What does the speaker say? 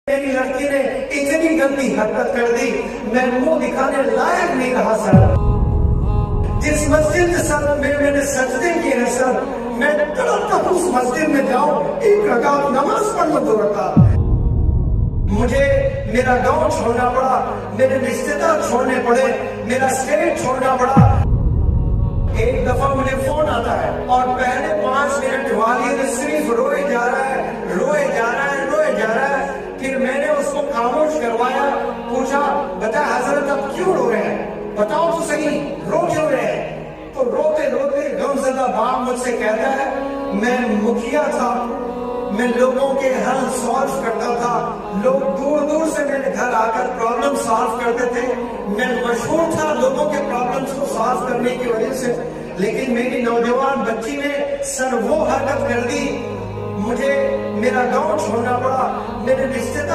میری لڑکی نے اتنی گندی حرکت کر دی، میں منہ دکھانے لائق نہیں رہا سر۔ جس مسجد میں میں نے سجدے کیے ہیں سر، میں تڑپتا ہوں اس مسجد میں جاؤں، ایک رکعت نماز پڑھ لوں، 2 رکعت۔ مجھے میرا گاؤں چھوڑنا پڑا، میرے رشتے دار چھوڑنے پڑے، میرا اسٹیٹ چھوڑنا پڑا۔ ایک دفعہ مجھے فون آتا ہے اور پہلے 5 منٹ والی نے صرف روئے جا رہا ہے، روئے جا رہا ہے، روئے جا رہا ہے۔ پھر میں نے اس کو خاموش کروایا، پوچھا بتا حضرت اب کیوں رو رہے ہیں، بتاؤ تو صحیح رو کیوں رہے ہیں؟ تو روتے روتے غمزدہ باپ مجھ سے کہتا ہے میں مکھیا تھا، میں لوگوں کے حل سالو کرتا تھا، لوگ دور دور سے میرے گھر آ کر پرابلم سالو کرتے تھے، میں مشہور تھا لوگوں کے پرابلمز کو سالو کرنے کی وجہ سے، لیکن میری نوجوان بچی نے سر وہ حرکت کر دی، مجھے میرا گاؤں چھوڑنا پڑا، میرے رشتے دار